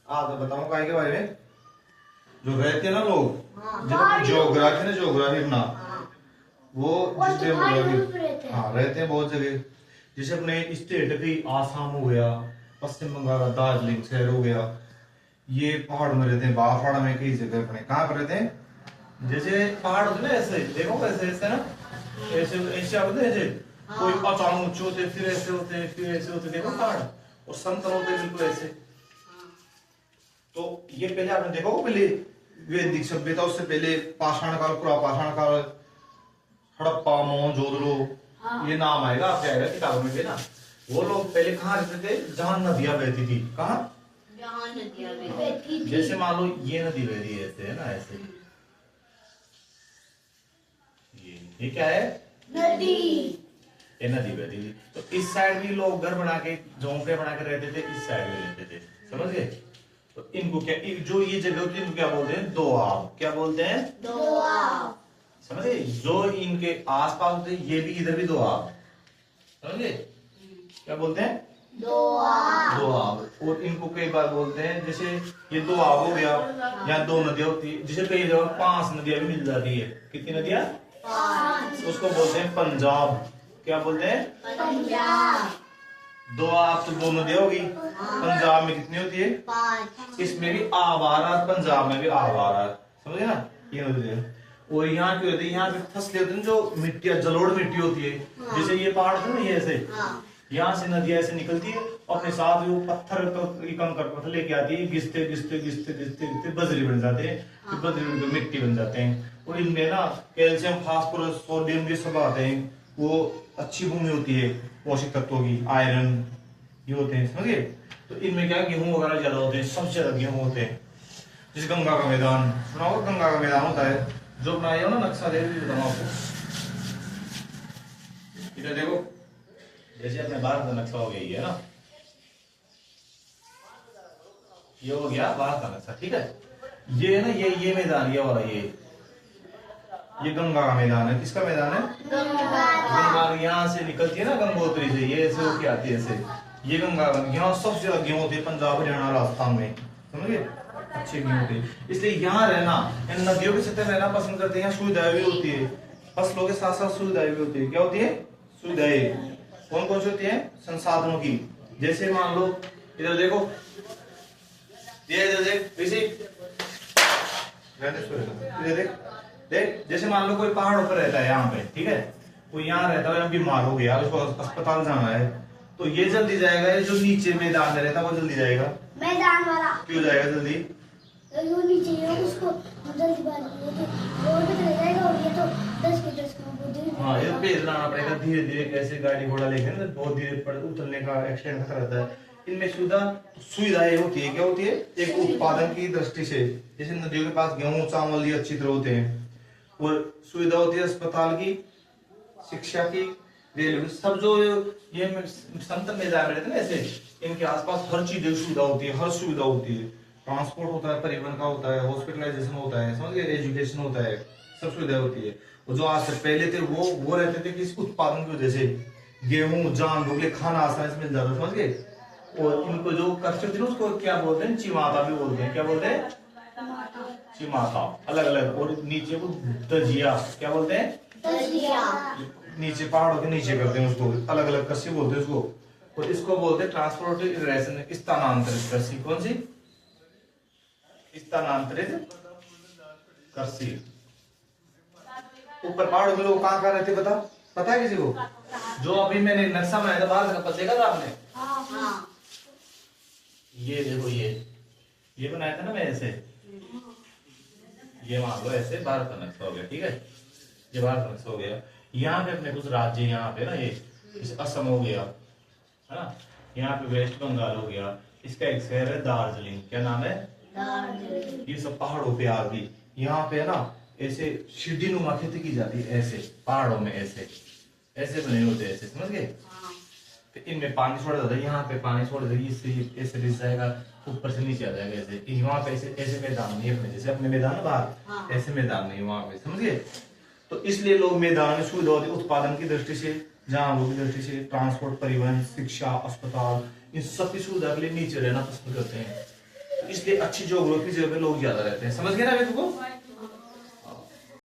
आज मैं बताऊं काय के बारे में। जो रहते हैं ना लोग, हाँ, जियोग्राफी ना, जियोग्राफी अपना वो जितने रहते हैं। हाँ रहते हैं बहुत जगह। जैसे अपने स्टेट की आसाम हो गया, पश्चिम बंगाल का दार्जिलिंग शहर हो गया, ये पहाड़ में रहते हैं। पहाड़ में कई जगह अपने कहाँ पर रहते हैं। जैसे पहाड़ होते हैं ना, ऐसे देखो ऐसे ऐसे ना, ऐसे ऐसे होते हैं ऐसे, कोई अचानक ऊंचे होते फिर ऐसे होते हैं फिर ऐसे होते, देखो पहाड़ और समतल होते हैं बिल्कुल ऐसे। तो ये पहले आपने देखा होगा, पहले वैदिक सभ्यता, उससे पहले पाषाण काल, पूरा पाषाण काल, हड़प्पा, मोहनजोदड़ो, ये नाम आएगा आपके, आएगा किताबों में भी ना। वो लोग पहले कहाँ रहते थे, जहां नदियां बहती थी। कहाँ? जहाँ नदियाँ बहती थी। जैसे मान लो ये नदी बह रही है ऐसे, है ना ऐसे, ये क्या है, नदी। ये नदी बहती थी। तो इस साइड भी लोग घर बना के, झोंपड़े बना के रहते थे, इस साइड में रहते थे, समझ गए। तो इनको क्या, जो ये जगह होती है इनको क्या बोलते हैं, दोआब। क्या बोलते हैं, दोआब। समझे। जो इनके आसपास होते हैं ये भी, इधर भी दोआब, समझे। क्या बोलते हैं, दोआब। दोआब। और इनको कई बार बोलते हैं, जैसे ये दोआब हो गया, यहाँ दो नदियां होती है, जैसे कई जगह 5 नदियां भी मिल जाती है। कितनी नदियां, 5। उसको बोलते हैं पंजाब। क्या बोलते हैं, पंजाब। दोआब तो 2 नदियां होगी, पंजाब में कितनी होती है, 5। इसमें भी आब आ रहा, पंजाब में भी आब आ रहा, समझे ना। ये नदी है। और यहाँ क्या होती है, यहाँ पे फसलें होती है जो मिट्टी, जलोढ़ मिट्टी होती है। जैसे ये पहाड़ है ना, ये ऐसे, यहाँ से नदियां ऐसे निकलती है, अपने साथ वो पत्थर तो कंकड़ पत्थर लेके आती है, घिसते घिसते घिसते घिसते घिसते बजरी बन जाते हैं, फिर बजरी बनकर मिट्टी बन जाते हैं। और इनमें ना कैल्शियम, फास्फोरस, सोडियम ये सब आते हैं। वो अच्छी भूमि होती है पोषक तत्वों की, आयरन ये होते हैं, समझिए। तो इनमें क्या, गेहूं वगैरह ज्यादा होते हैं, सबसे ज्यादा गेहूं होते हैं। जैसे गंगा का मैदान सुना होगा, गंगा का मैदान होता है जो बनाया हो ना, नक्शा दे बताऊं आपको। इधर देखो, जैसे अपने भारत का नक्शा हो गया ये, है ना, ये हो गया भारत का नक्शा, ठीक है। ये है ना, ये मैदान, ये वाला, ये गंगा का मैदान है। किसका मैदान है, गंगा। यहाँ से निकलती है ना गंगोत्री से, ये ऐसे होके आती है ऐसे, ये गंगा। यहाँ सबसे ज्यादा गेहूं होती है, पंजाब, हरियाणा, राजस्थान में, समझिए, अच्छे गेहूं होते हैं। इसलिए यहाँ रहना, इन नदियों के सतह रहना पसंद करते हैं। यहाँ सुविधाएं भी होती है, फसलों के साथ साथ सुविधाएं भी होती है। क्या होती है, सुविधाएं कौन कौन सी होती है, संसाधनों की। जैसे मान लो इधर देखो, ये इधर देख, इधर देख देख, जैसे मान लो कोई पहाड़ों पर रहता है यहाँ पे, ठीक है, कोई यहाँ रहता है, बीमार हो गया, उसको अस्पताल जाना है, तो ये जल्दी जाएगा। ये जो नीचे मैदान में रहता है वो जल्दी जाएगा, मैदान वाला क्यों जाएगा जल्दी, जो नीचे है उसको जल्दी रोड पे चले जाएगा, और ये तो 10 किलोमीटर। हाँ, ये पेड़ लाना पड़ेगा धीरे धीरे, कैसे गाड़ी घोड़ा लेके ना, बहुत धीरे पर उतरने का एक्सीडेंट खतरा रहता है। इनमें सुविधाएं होती है। क्या होती है, एक उत्पादन की दृष्टि से, जैसे नदियों के पास गेहूं चावल ये अच्छी तरह होते हैं, और सुविधा होती है अस्पताल की, शिक्षा की, रेलवे, सब जो ये समतल मैदान रहते हैं ना ऐसे, इनके आसपास हर चीज सुविधा होती है, हर सुविधा होती है। ट्रांसपोर्ट होता है, परिवहन का होता है, हॉस्पिटलाइजेशन होता है, समझ गए, एजुकेशन होता है, सब सुविधा होती है। और जो आज से पहले थे वो रहते थे कि इस उत्पादन की वजह से गेहूं जान लोग खाना आसानी से मिल जाता, समझ गए। और इनको जो कष्ट थे उसको क्या बोलते हैं, चिमाता भी बोलते हैं। क्या बोलते हैं, चिमाता, अलग अलग। और नीचे को दजिया, क्या बोलते हैं, दजिया। नीचे पहाड़ों के नीचे करते हैं उसको, अलग अलग कृषि बोलते हैं उसको। और इसको बोलते हैं ट्रांसपोर्टेशन, स्थानांतरित कृषि। कौन सी, स्थानांतरित कृषि। ऊपर पहाड़ों में लोग कहाँ कहाँ रहते पता है किसी को, जो अभी मैंने नक्शा बनाया था बाहर का, देखा था आपने, ये देखो, ये बनाया था ना मैं ऐसे, ये मान लो ऐसे भारत का नक्शा हो गया, ठीक है, ये भारत का नक्शा हो गया। यहाँ पे अपने कुछ राज्य, यहाँ पे ना ये असम हो गया, है ना, यहाँ पे वेस्ट बंगाल हो गया, इसका एक शहर है दार्जिलिंग। क्या नाम है, दार्जिलिंग। ये सब पहाड़ों पे आ गई। यहाँ पे है ना ऐसे सीढ़ी नुमा खेती की जाती है, ऐसे पहाड़ों में ऐसे ऐसे बने होते हैं, ऐसे, समझ गए। तो इनमें पानी छोड़ा जाता है, यहाँ पे पानी छोड़ देगा, इससे ऐसे रिस जाएगा, ऊपर से नीचे आ जाएगा ऐसे। वहां पे ऐसे मैदान नहीं है अपने, जैसे अपने मैदान बाहर ऐसे मैदान नहीं है वहां पे, समझिए। तो इसलिए लोग मैदान में सुविधा होती है उत्पादन की दृष्टि से, जहाँ लोग की दृष्टि से ट्रांसपोर्ट, परिवहन, शिक्षा, अस्पताल, इन सब की सुविधा के लिए नीचे रहना पसंद करते हैं। तो इस इसलिए अच्छी ज्योग्राफी जगह पे लोग ज्यादा रहते हैं। समझ गए ना मेरे को?